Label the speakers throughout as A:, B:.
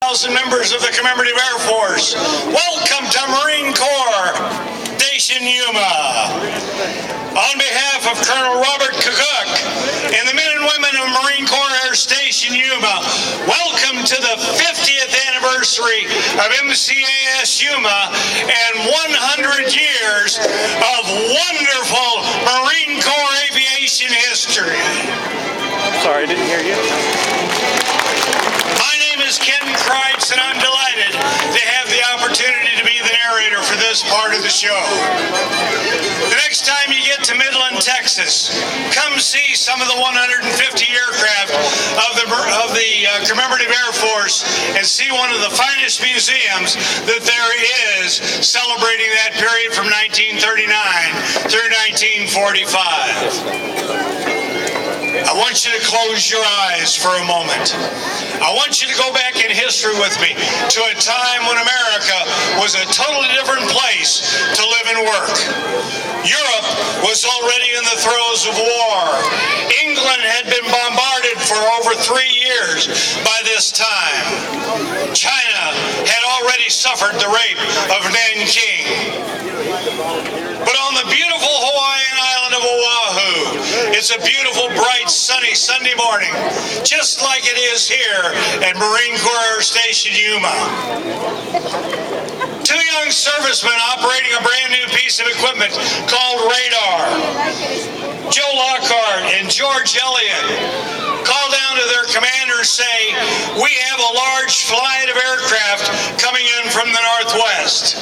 A: Members of the Commemorative Air Force, welcome to Marine Corps Station Yuma. On behalf of Colonel Robert Kukuk and the men and women of Marine Corps Air Station Yuma, welcome to the 50th anniversary of MCAS Yuma and 100 years of wonderful Marine Corps aviation history.
B: Sorry, I didn't hear you.
A: My name is Ken Kreitz, and I'm delighted to have the opportunity to be the narrator for this part of the show. The next time you get to Midland, Texas, come see some of the 150 aircraft of the Commemorative Air Force and see one of the finest museums that there is celebrating that period from 1939 through 1945. I want you to close your eyes for a moment. I want you to go back in history with me to a time when America was a totally different place to live and work. Europe was already in the throes of war. England had been bombarded for over 3 years by this time. China had already suffered the rape of Nanking. But on the beautiful Hawaiian island of Oahu, it's a beautiful, bright, sunny Sunday morning, just like it is here at Marine Corps Air Station Yuma. Two young servicemen operating a brand new piece of equipment called radar, Joe Lockhart and George Elliott, call down to their commanders, say, "We have a large flight of aircraft coming in from the northwest."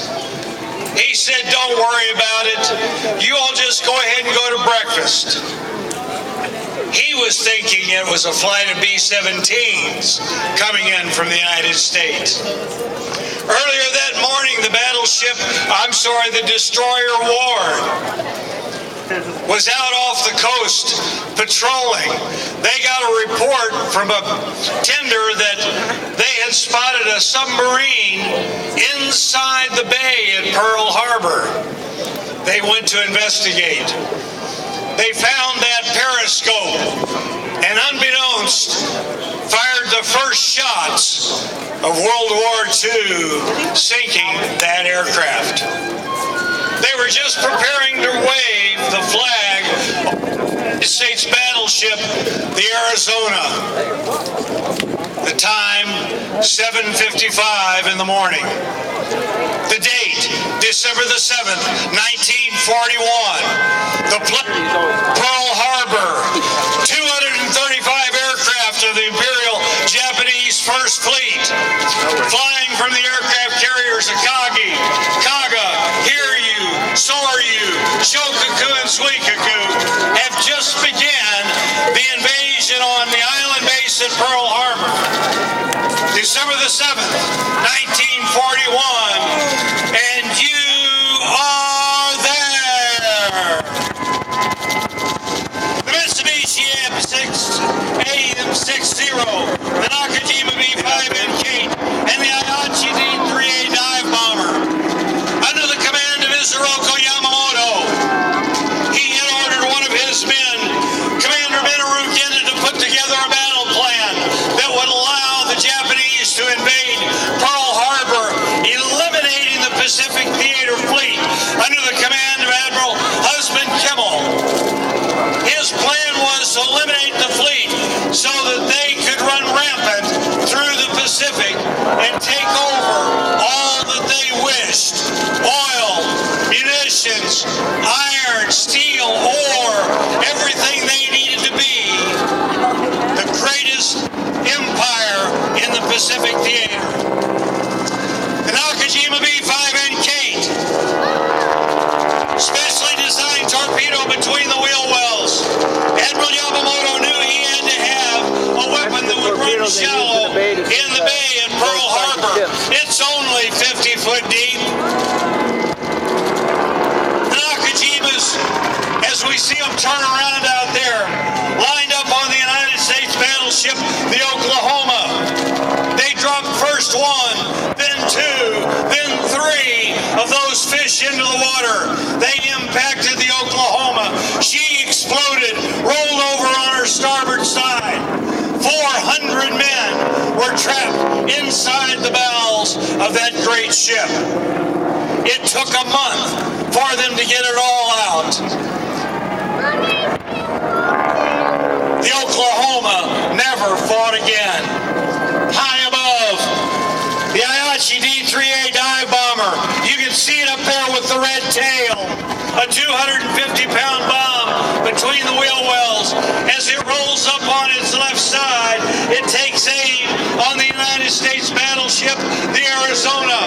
A: He said, "Don't worry about it. You all just go ahead and go to breakfast." He was thinking it was a flight of B-17s coming in from the United States. Earlier that morning, the destroyer Ward was out off the coast patrolling. They got a report from a tender that they had spotted a submarine inside the bay at Pearl Harbor. They went to investigate. They found that periscope and, unbeknownst, fired the first shots of World War II, sinking that aircraft. They were just preparing to wave the flag of the United States battleship, the Arizona. The time, 7:55 in the morning. The date, December the 7th, 1941. The Pearl Harbor, 235 aircraft of the Imperial Japanese First Fleet, flying from the aircraft carriers Akagi, Kaga, Hiryu, Soryu, Shokaku, and Suikaku, have just began the invasion on the island base at Pearl Harbor. December the 7th, 1941, and you are there. The Mitsubishi AM60, the Nakajima B5NK, and the Aichi D3A dive bomber, under the command of Isoroku Yamamoto. He had ordered one of his men, Commander Minoru Genda, to put together a battle plan that would allow the Japanese to invade Pearl Harbor, eliminating the Pacific Theater Fleet under the command of Admiral Husband Kimmel. His plan was to eliminate the fleet so that they could run rampant through the Pacific and take over all that they wished: oil, munitions, iron, steel, ore, everything they needed to be the greatest empire in the Pacific Theater. The Nakajima B5NK, specially designed torpedo between the wheel wells. Admiral Yamamoto knew he had to have a weapon that would run shallow in the bay at Pearl Harbor. It's only 50 foot deep. The Nakajimas, as we see them turn around out there, lined up on the United States battleship, the Oklahoma. They dropped first one, then two, then three of those fish into the water. They impacted the Oklahoma. She exploded, rolled over on her starboard side. 400 men were trapped inside the bowels of that great ship. It took a month for them to get it all out. The Oklahoma never fought again. High above, the Ayachi D-3A dive bomber, you can see it up there with the red tail, a 250-pound bomb between the wheel wells. As it rolls up on its left side, it takes aim on the United States battleship, the Arizona.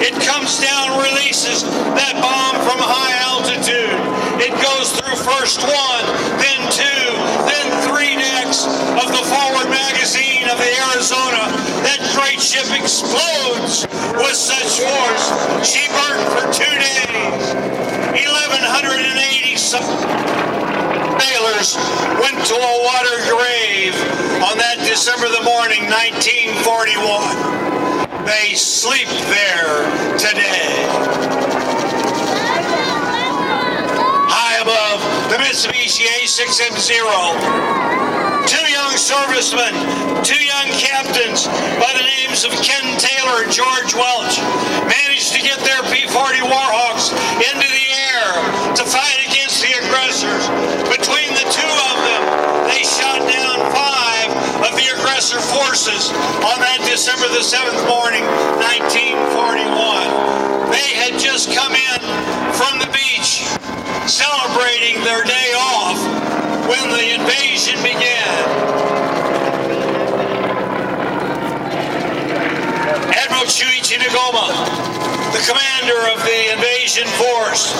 A: It comes down, releases that bomb from high altitude. It goes through first one, then two, then three decks of the forward magazine of the Arizona. That great ship explodes with such force. She burned for 2 days. 1,180 sailors went to a water grave on that December the morning, 1941. They sleep there today. High above the Mitsubishi A6M0, 2 young servicemen, 2 young captains by the names of Ken Taylor and George Welch managed to get their P-40 Warhawks into the air to fight against the aggressors. Between the 2 of them, they shot down 5 of the aggressor forces on that December the 7th morning, 1941. They had just come in from the beach celebrating their day off when the invasion began. Admiral Chuichi Nagoma, the commander of the invasion force,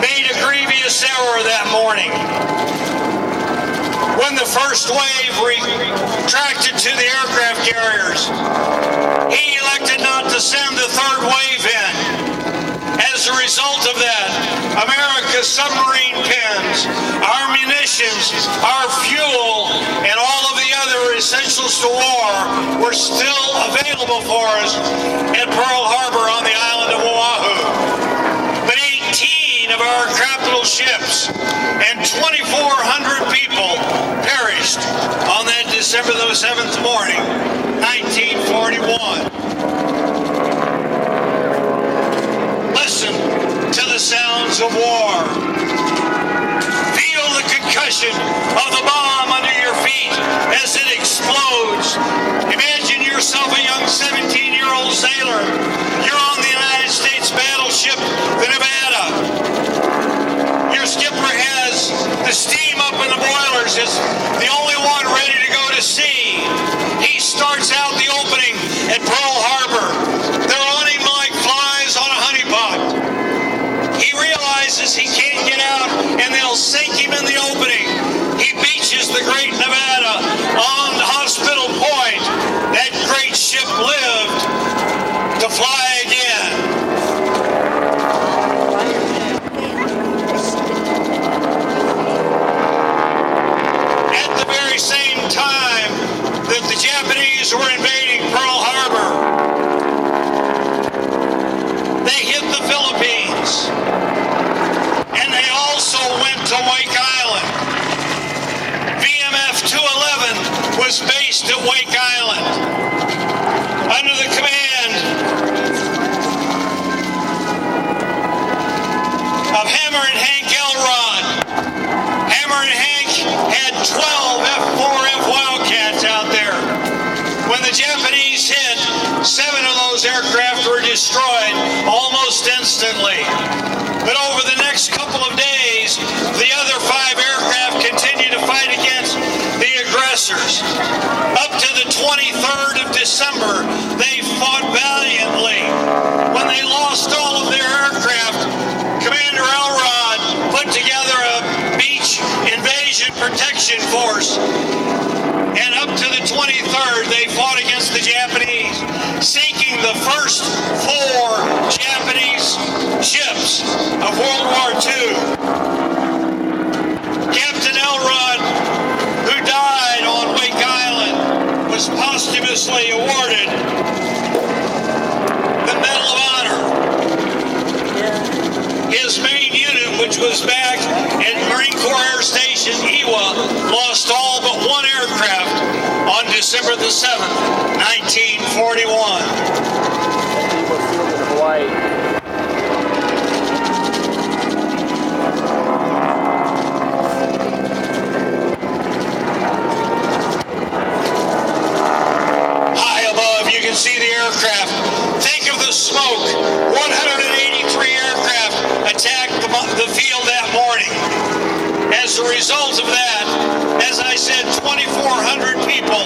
A: made a grievous error that morning. When the first wave retracted to the aircraft carriers, he elected not to send the third wave in. As a result of that, America's submarine pens, our munitions, our fuel, and all of the other essentials to war were still available for us at Pearl Harbor on the island of Oahu. But 18 of our capital ships and 2,400 people perished on that December the 7th morning, 1941. Listen to the sounds of war. Feel the concussion of the bomb under your feet as it explodes. Imagine yourself a young 17-year-old sailor. You're on the United States battleship, the Nevada. Your skipper has the steam up in the boilers, is the only one ready to go to sea. He starts out the opening at Pearl Harbor. They're on him like flies on a honeypot. He realizes he can't get out and they'll sink him in the opening. He beaches the Great Nevada on Hospital Point. That great ship lived to fly again. At the very same time that the Japanese were invading Pearl Harbor, they hit the Philippines, and they also went to Wake Island. VMF 211 was based at Wake Island under the command of Hammer and Hank Elrod. Hammer and Hank had 12 F-4F Wildcats out there. When the Japanese hit, 7 of those aircraft were destroyed almost instantly. But over the next couple of days, the other 5 aircraft continued to fight against the aggressors. Up to the 23rd of December, they fought valiantly. When they lost all of their aircraft, Commander Elrod put together a beach invasion protection force. And up to the 23rd, they fought against the Japanese, sinking the first 4 Japanese ships of World War II. Captain Elrod, who died on Wake Island, was posthumously awarded the Medal of Honor. His main unit, which was back at Marine Corps Air Station Iwa, lost all but 1 aircraft on December December the 7th, 1941.
B: Yuma Field in Hawaii.
A: High above, you can see the aircraft. Think of the smoke. 183 aircraft attacked the field that morning. As a result of that, as I said, 2,400 people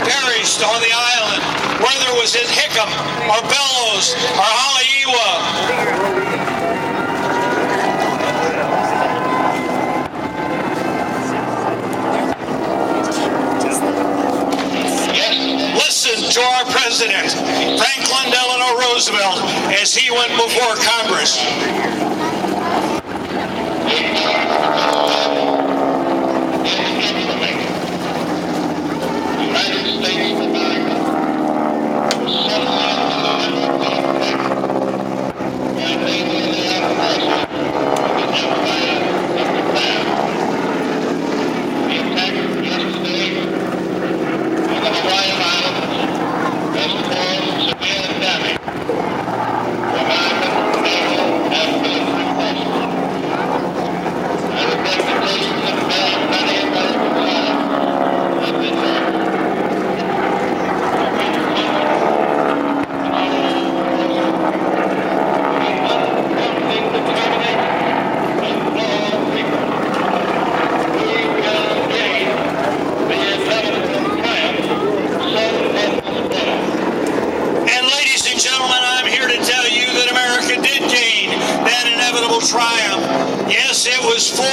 A: perished on the island, whether it was at Hickam or Bellows or Haleiwa. Listen to our president, Franklin Delano Roosevelt, as he went before Congress. Triumph. Yes, it was 4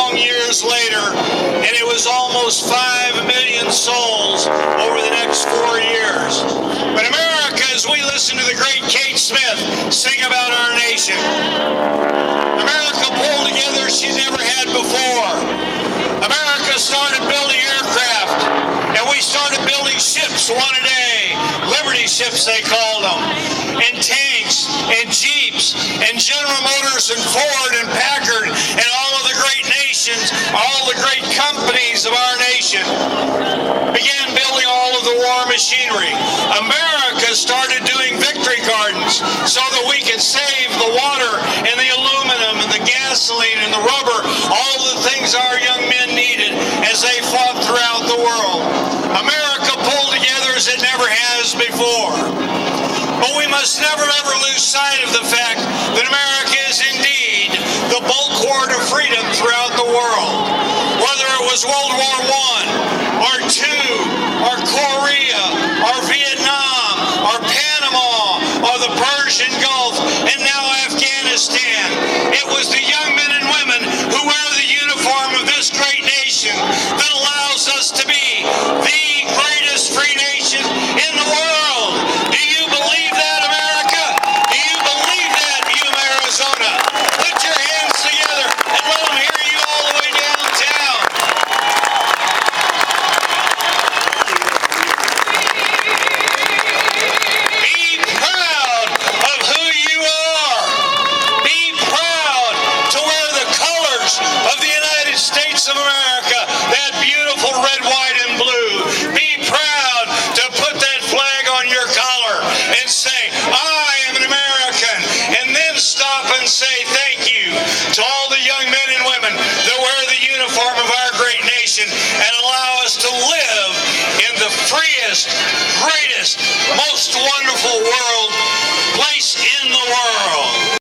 A: long years later, and it was almost 5 million souls over the next 4 years. But America, as we listen to the great Kate Smith sing about our nation, America pulled together she never had before. America started building aircraft, and we started building ships one a day. Liberty ships, they called them. And tanks, and Jeeps, and General Motors, and Ford, and Packard, and all of the great nations, all the great companies of our nation began building all of the war machinery. America started doing victory gardens so that we could save the water, and the aluminum, and the gasoline, and the rubber, all the things our young men needed as they fought throughout the world. America pulled together as it never has before. But we must never, ever lose sight of the fact that America is indeed the bulwark of freedom throughout the world. Whether it was World War I, or II, or Korea, or Vietnam, or Panama, or the Persian Gulf, and now Afghanistan, it was the young men and women who wear the uniform of this great nation that allows us to be the greatest free nation in the world. Do you believe that, America? Do you believe that, Yuma, Arizona? Put your hands together and let them hear you all the way downtown. Be proud of who you are. Be proud to wear the colors of the United States of America, that beautiful red, white, and blue. Be proud to put that flag on your collar and say, I am an American, and then stop and say thank you to all the young men and women that wear the uniform of our great nation and allow us to live in the freest, greatest